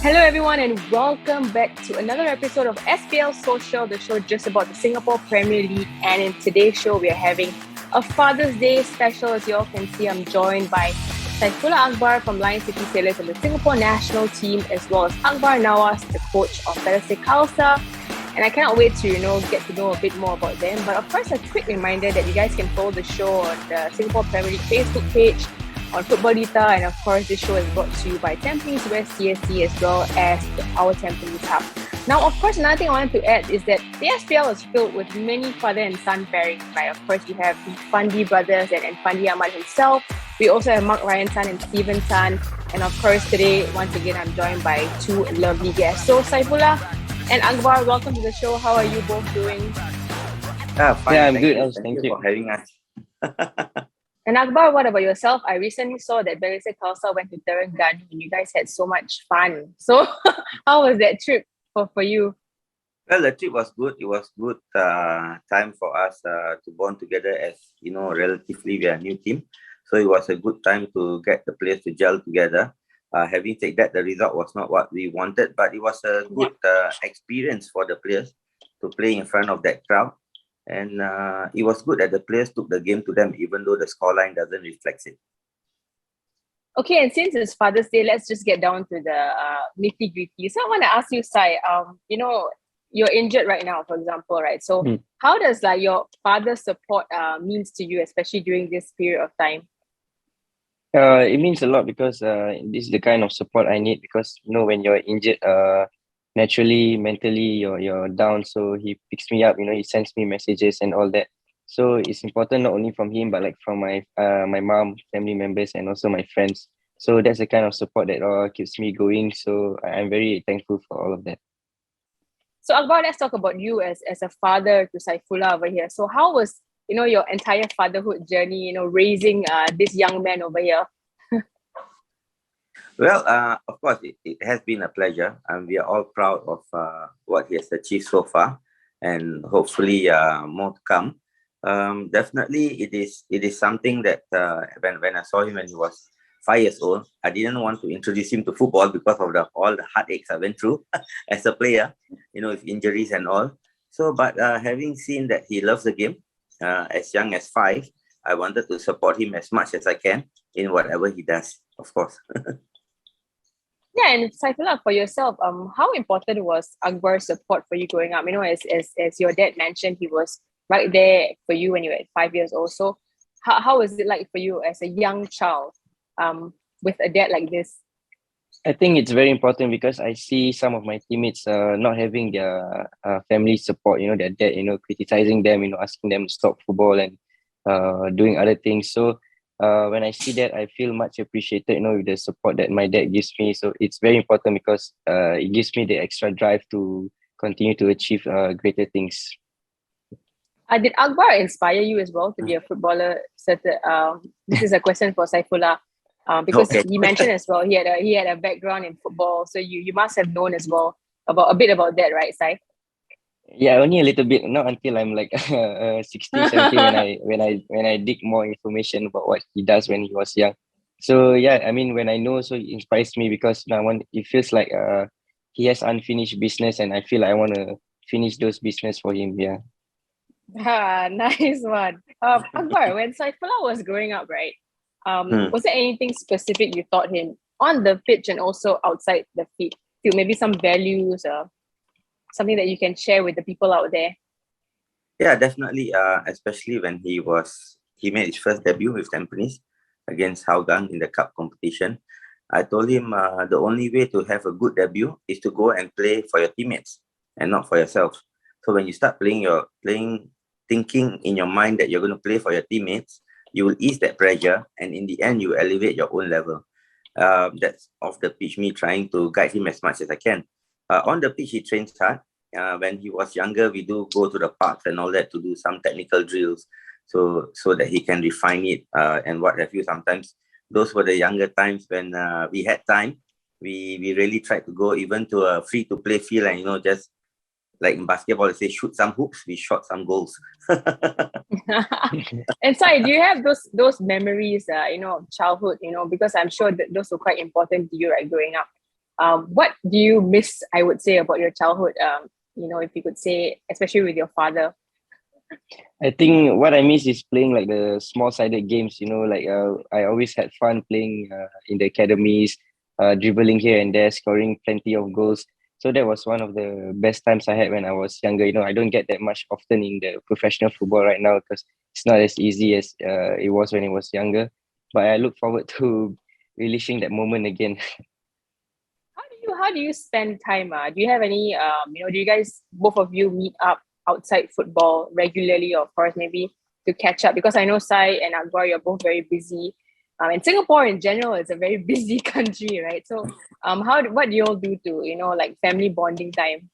Hello, everyone, and welcome back to another episode of SPL Social, the show just about the Singapore Premier League. And in today's show, we are having a Father's Day special. As you all can see, I'm joined by Saifullah Akbar from Lion City Sailors and the Singapore national team, as well as Akbar Nawas, the coach of Balestier. And I cannot wait to, get to know a bit more about them. But of course, a quick reminder that you guys can follow the show on the Singapore Premier League Facebook page, on Footballita, and of course, this show is brought to you by Tampines West CSC as well as our Tampines Hub. Now, of course, another thing I wanted to add is that the SPL is filled with many father and son pairings, right? Of course, we have the Fandi brothers and Fandi Ahmad himself. We also have Mark Ryan Tan and Steven Tan. And of course, today, once again, I'm joined by two lovely guests. So, Saifullah and Akbar, welcome to the show. How are you both doing? Fine. Yeah, I'm good. Thank you for having us. And Akbar, what about yourself? I recently saw that Balestier went to Terengganu and you guys had so much fun. So how was that trip for you? Well, the trip was good. It was good time for us to bond together as, relatively we are a new team. So it was a good time to get the players to gel together. Having said that, the result was not what we wanted, but it was a good experience for the players to play in front of that crowd. And it was good that the players took the game to them, even though the scoreline doesn't reflect it. Okay, and since it's Father's Day, let's just get down to the nitty-gritty. So I want to ask you, Sai, you're injured right now, for example, right? So how does your father's support means to you, especially during this period of time? It means a lot because this is the kind of support I need because, when you're injured, naturally, mentally, you're down. So he picks me up, he sends me messages and all that. So it's important not only from him, but from my mom, family members, and also my friends. So that's the kind of support that keeps me going. So I'm very thankful for all of that. So Akbar, let's talk about you as a father to Saifullah over here. So how was, your entire fatherhood journey, raising this young man over here? Well, of course, it has been a pleasure, and we are all proud of what he has achieved so far, and hopefully more to come. Definitely, it is something that when I saw him when he was 5 years old, I didn't want to introduce him to football because of all the heartaches I went through as a player, with injuries and all. So, but having seen that he loves the game as young as 5, I wanted to support him as much as I can in whatever he does, of course. Yeah, and Saifullah, for yourself, how important was Akbar's support for you growing up? As your dad mentioned, he was right there for you when you were 5 years old. So how was it like for you as a young child with a dad like this? I think it's very important because I see some of my teammates not having their family support, their dad, criticizing them, asking them to stop football and doing other things. So when I see that, I feel much appreciated, with the support that my dad gives me. So it's very important because it gives me the extra drive to continue to achieve greater things. Did Akbar inspire you as well to be a footballer? This is a question for Saifullah. Because he mentioned as well he had a background in football, so you must have known as well about that, right, Sai? Yeah, only a little bit. Not until I'm 60, 70 when I dig more information about what he does when he was young. So yeah, I mean when I know, so it inspires me because it feels like he has unfinished business, and I feel like I want to finish those business for him. Yeah. Nice one. Akbar, when Saifullah was growing up, right? Was there anything specific you taught him on the pitch and also outside the pitch? Maybe some values or something that you can share with the people out there? Yeah, definitely. Especially when he made his first debut with Tampines against Hougang in the cup competition. I told him the only way to have a good debut is to go and play for your teammates and not for yourself. So when you start thinking in your mind that you're going to play for your teammates, you will ease that pressure, and in the end, you elevate your own level. That's off the pitch, me trying to guide him as much as I can. On the pitch, he trains hard. When he was younger, we do go to the parks and all that to do some technical drills so that he can refine it and what have you. Sometimes those were the younger times when we had time. We really tried to go even to a free-to-play field and, just like in basketball, they say shoot some hoops, we shot some goals. And Sai, do you have those memories, of childhood, because I'm sure that those were quite important to you, right, growing up? What do you miss, I would say, about your childhood? If you could say, especially with your father. I think what I miss is playing like the small-sided games. I always had fun playing in the academies, dribbling here and there, scoring plenty of goals. So that was one of the best times I had when I was younger. I don't get that much often in the professional football right now because it's not as easy as it was when I was younger. But I look forward to relishing that moment again. How do you spend time? Do you have any do you guys, both of you, meet up outside football regularly, or of course maybe to catch up? Because I know Sai and Akbar, you're both very busy. And Singapore in general is a very busy country, right? So what do you all do to, like family bonding time?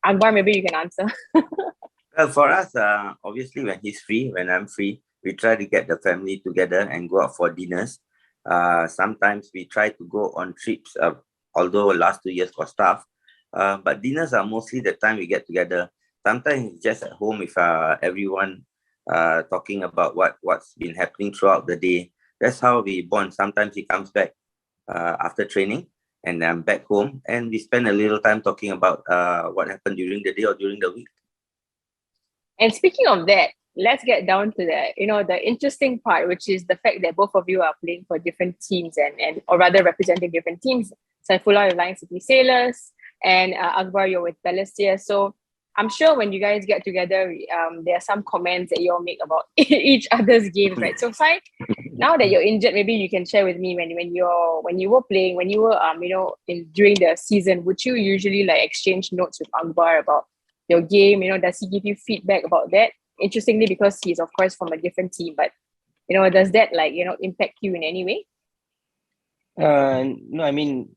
Akbar, maybe you can answer. Well, for us, obviously, when he's free, when I'm free, we try to get the family together and go out for dinners. Sometimes we try to go on trips, although last 2 years was tough. But dinners are mostly the time we get together. Sometimes it's just at home with everyone talking about what's been happening throughout the day. That's how we bond. Sometimes he comes back after training and I'm back home and we spend a little time talking about what happened during the day or during the week. And speaking of that, let's get down to the interesting part, which is the fact that both of you are playing for different teams and or rather representing different teams. Saifullah, Lion City Sailors, and Akbar, you're with Balestier. So I'm sure when you guys get together, there are some comments that you all make about each other's games, right? So Sai, now that you're injured, maybe you can share with me when you were playing, when you were during the season, would you usually like exchange notes with Akbar about your game? Does he give you feedback about that? Interestingly, because he's of course from a different team, but does that impact you in any way? No, I mean,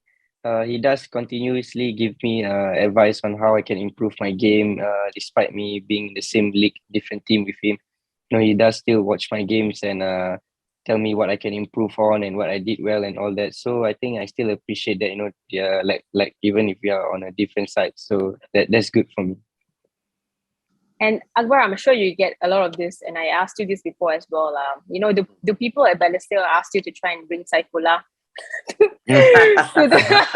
he does continuously give me advice on how I can improve my game, despite me being in the same league, different team with him. He does still watch my games and tell me what I can improve on and what I did well and all that. So I think I still appreciate that. Yeah, like even if we are on a different side, so that's good for me. And Akbar, I'm sure you get a lot of this, and I asked you this before as well. Do people at Balestier ask you to try and bring Saifullah to the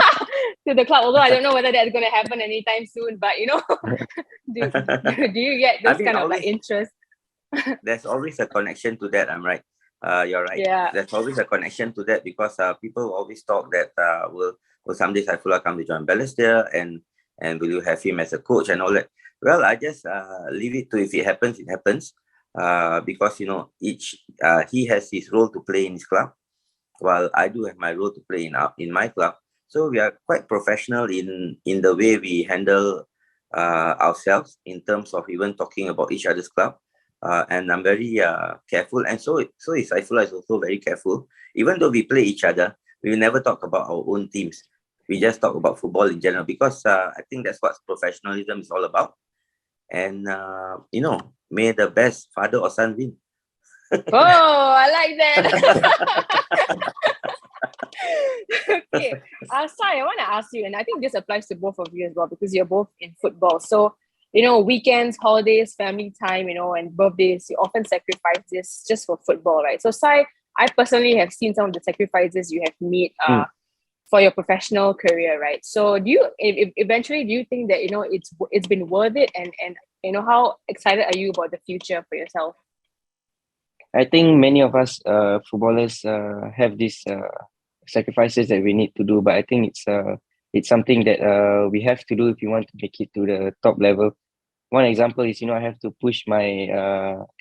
to the club? Although I don't know whether that's going to happen anytime soon, but do you get this kind of like interest? There's always a connection to that. I'm right. You're right. Yeah. There's always a connection to that because people always talk that will someday Saifullah come to join Balestier and will you have him as a coach and all that. Well, I just leave it to, if it happens, it happens. Because he has his role to play in his club, while I do have my role to play in my club. So we are quite professional in the way we handle ourselves in terms of even talking about each other's club. And I'm very careful, and so is Saifullah is also very careful. Even though we play each other, we will never talk about our own teams. We just talk about football in general because I think that's what professionalism is all about. And may the best father or son win. Oh, I like that. Okay, Sai, I want to ask you, and I think this applies to both of you as well because you're both in football. So, weekends, holidays, family time, and birthdays, you often sacrifice this just for football, right? So, Sai, I personally have seen some of the sacrifices you have made for your professional career, right? So, eventually do you think that it's been worth it, and how excited are you about the future for yourself? I think many of us footballers have these sacrifices that we need to do, but I think it's something that we have to do if you want to make it to the top level. One example is I have to push my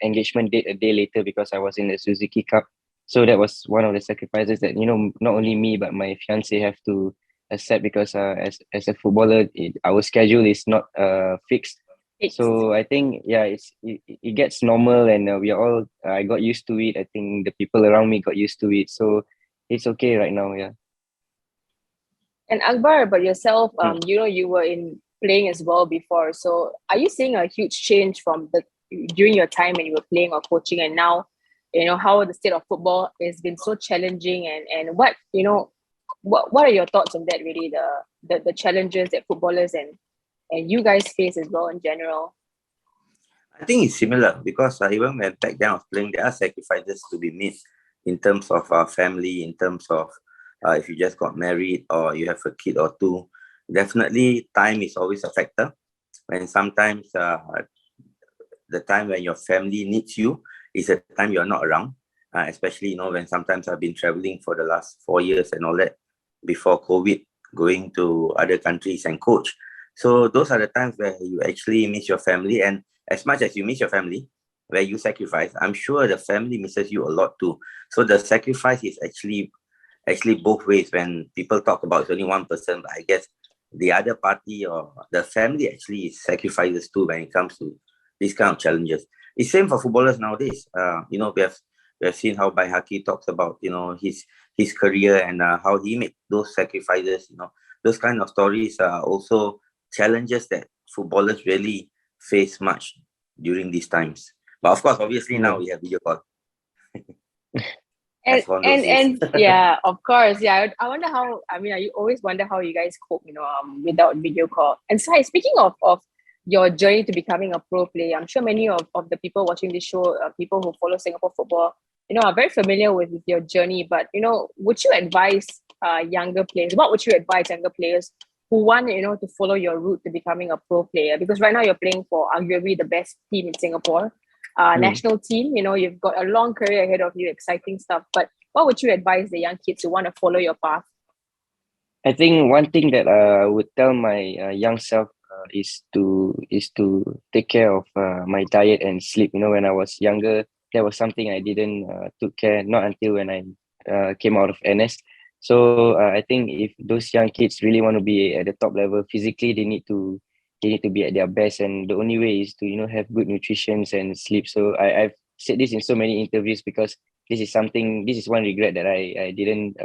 engagement date a day later because I was in the Suzuki Cup. So that was one of the sacrifices that not only me but my fiance have to accept because as a footballer our schedule is not fixed. So I think it gets normal, and we are all I got used to it. I think the people around me got used to it, so it's okay right now. Yeah. And Akbar, about yourself, you were in playing as well before. So are you seeing a huge change from during your time when you were playing or coaching, and now, how the state of football has been so challenging, and what are your thoughts on that? Really, the challenges that footballers and you guys face as well in general. I think it's similar because even when back then I was playing, there are sacrifices to be made in terms of our family, in terms of if you just got married or you have a kid or two. Definitely, time is always a factor. When sometimes the time when your family needs you is the time you're not around. Especially, when sometimes I've been traveling for the last 4 years and all that before COVID, going to other countries and coach. So those are the times where you actually miss your family. And as much as you miss your family, where you sacrifice, I'm sure the family misses you a lot too. So the sacrifice is actually both ways. When people talk about it's only one person, but I guess the other party or the family actually sacrifices too when it comes to these kind of challenges. It's same for footballers nowadays. We have seen how Baihaki talks about his career and how he made those sacrifices. Those kind of stories are also challenges that footballers really face much during these times. But of course, obviously now we have video call. And yeah, of course, yeah. I wonder how. I mean, I always wonder how you guys cope, without video call. And so, speaking of your journey to becoming a pro player, I'm sure many of the people watching this show, people who follow Singapore football, are very familiar with your journey. But would you advise younger players? What would you advise younger players who want to follow your route to becoming a pro player? Because right now you're playing for arguably the best team in Singapore. National team, you've got a long career ahead of you, exciting stuff. But what would you advise the young kids who want to follow your path? I think one thing that I would tell my young self is to take care of my diet and sleep. When I was younger, that was something I didn't took care, not until when I came out of NS. So I think if those young kids really want to be at the top level physically, they need to be at their best, and the only way is to have good nutrition and sleep. So I've said this in so many interviews, because this is one regret that I didn't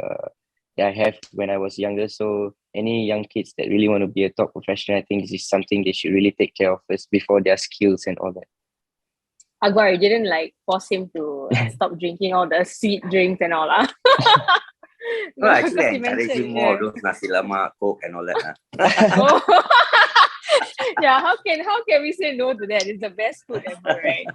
that I have when I was younger. So any young kids that really want to be a top professional, I think this is something they should really take care of first before their skills and all that. Akbar, you didn't force him to stop drinking all the sweet drinks and all. No, actually, I encourage him more of those nasi lemak, coke, and all that. Oh. Yeah, how can we say no to that? It's the best food ever, right?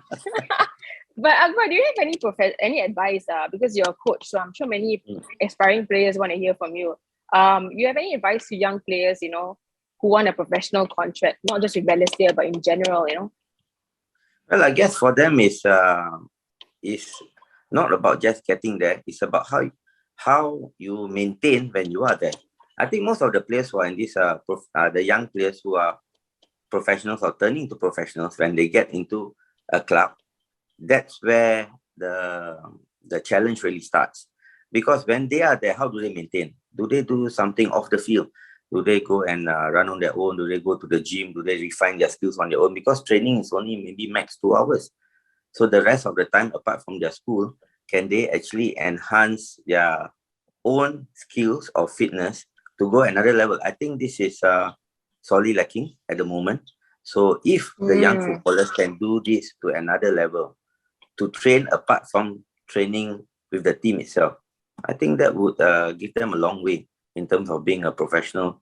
But Akbar, do you have any advice? Because you're a coach, so I'm sure many aspiring players want to hear from you. You have any advice to young players, who want a professional contract, not just with Balestier, but in general, Well, I guess for them is not about just getting there. It's about how you maintain when you are there. I think most of the players who are in this, the young players who are professionals or turning to professionals, when they get into a club, that's where the challenge really starts. Because when they are there, how do they maintain? Do they do something off the field? Do they go and run on their own? Do they go to the gym? Do they refine their skills on their own? Because training is only maybe max 2 hours. So the rest of the time, apart from their school, can they actually enhance their own skills or fitness to go another level? I think this is sorely lacking at the moment. So if the young footballers can do this to another level, to train apart from training with the team itself, I think that would give them a long way in terms of being a professional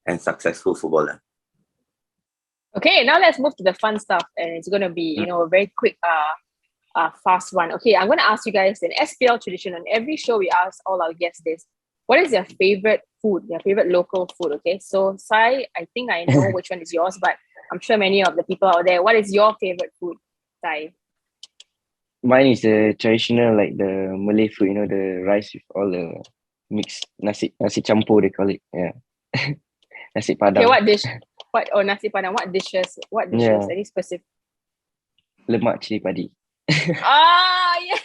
and successful footballer. Okay, now let's move to the fun stuff, and it's going to be, a very quick, fast one. Okay, I'm going to ask you guys an SPL tradition. On every show, we ask all our guests this: what is your favorite food, your favorite local food? Okay, so Sai, I think I know which one is yours, but I'm sure many of the people out there, what is your favorite food, Sai? Mine is the traditional, like the Malay food, the rice with all the mixed nasi campur, they call it. Yeah. Nasi padang. Okay, what dish? Nasi padang. What dishes? Yeah. Any specific? Lemak cili padi. Yes.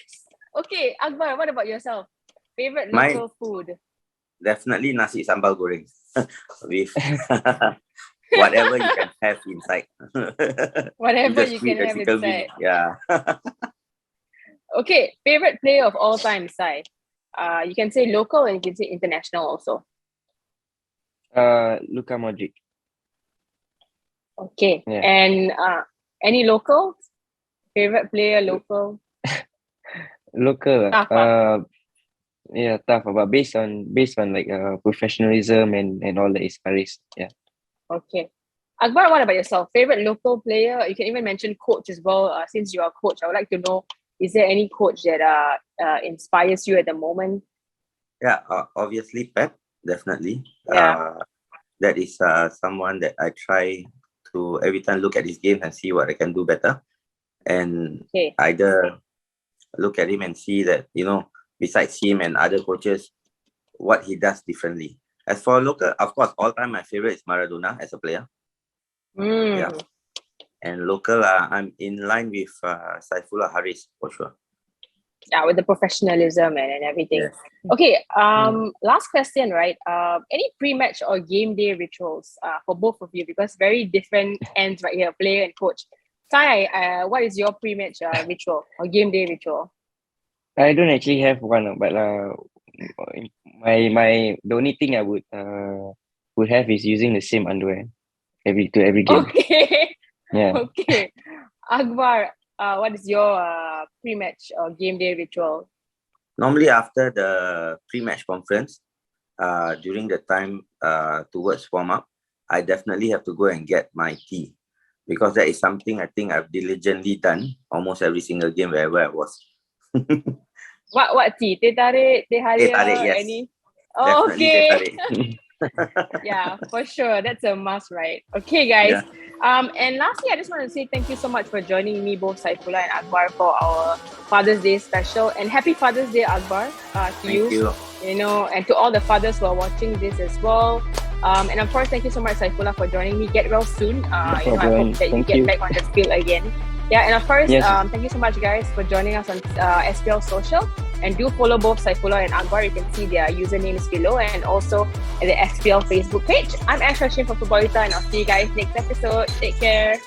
Okay, Akbar, what about yourself? Favorite local food? Definitely nasi sambal goreng with whatever you can have inside. Whatever you can have inside. Yeah. Okay, favorite player of all time, Sai. You can say local and you can say international also. Luka Modric. Okay, yeah. And any local? Favorite player local? Local. Yeah, tough. But based on like professionalism and all that is Paris. Yeah. Okay. Akbar, what about yourself? Favorite local player? You can even mention coach as well. Since you are a coach, I would like to know, is there any coach that inspires you at the moment? Yeah, obviously Pep, definitely. Yeah. That is someone that I try to every time look at his game and see what I can do better, and Okay. either look at him and see that, besides him and other coaches, what he does differently. As for local, of course, all time my favorite is Maradona as a player. Yeah, and local, I'm in line with Saifullah Haris for sure. Yeah, with the professionalism and everything. Yes. Okay, last question, right? Any pre-match or game day rituals for both of you? Because very different ends right here, player and coach. Sai, what is your pre-match ritual or game day ritual? I don't actually have one, but my the only thing I would have is using the same underwear every game. Okay. Yeah. Okay. Akbar, what is your pre-match or game day ritual? Normally after the pre-match conference, during the time towards warm-up, I definitely have to go and get my tea, because that is something I think I've diligently done almost every single game wherever I was. What tea? Teh tarik, teh Teh halia, tarik, yes. any? Definitely teh Okay. tarik. Yeah, for sure. That's a must, right? Okay, guys. Yeah. And lastly, I just want to say thank you so much for joining me, both Saifullah and Akbar, for our Father's Day special. And happy Father's Day, Akbar, to Thank you. And to all the fathers who are watching this as well. And of course, thank you so much, Saifullah, for joining me. Get well soon. I hope that you get back on the field again. Yeah, and of course, Yes. Thank you so much, guys, for joining us on SPL Social. And do follow both Saifullah and Akbar. You can see their usernames below, and also at the SPL Facebook page. I'm Ash Rashim from Footballita, and I'll see you guys next episode. Take care.